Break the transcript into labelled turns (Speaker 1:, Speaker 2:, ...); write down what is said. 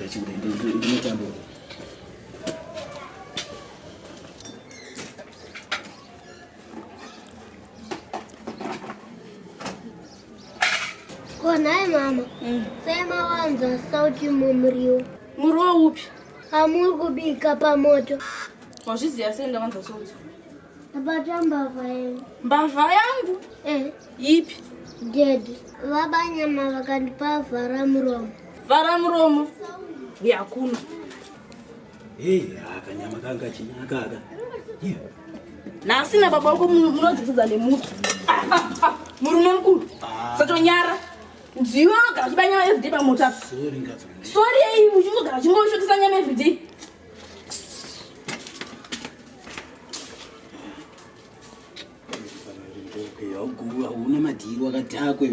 Speaker 1: ndinotambo.
Speaker 2: Konai mama. Sema wanza sauti mumrio.
Speaker 3: Muriwo upi?
Speaker 2: Amuri kubika pamoto.
Speaker 3: Wazviziva sei ndawanza sauti?
Speaker 2: Abata mbavha yangu.
Speaker 3: Mbavha yangu? Ipi?
Speaker 2: Dead. Vabanyama vakandipa vhara muromo.
Speaker 3: Vhara muromo? Yakuna.
Speaker 1: Akanyama kanga chinaka aka.
Speaker 3: Nasina baba wako munodzidza nemuti. Murume mukuru. Satonyara. Ndiwe unogara chibanyama everyday pamoto apa. Sorry ei uchingogara chingosvotisa nyama everyday.
Speaker 1: Hauna madhiri wakatakwe.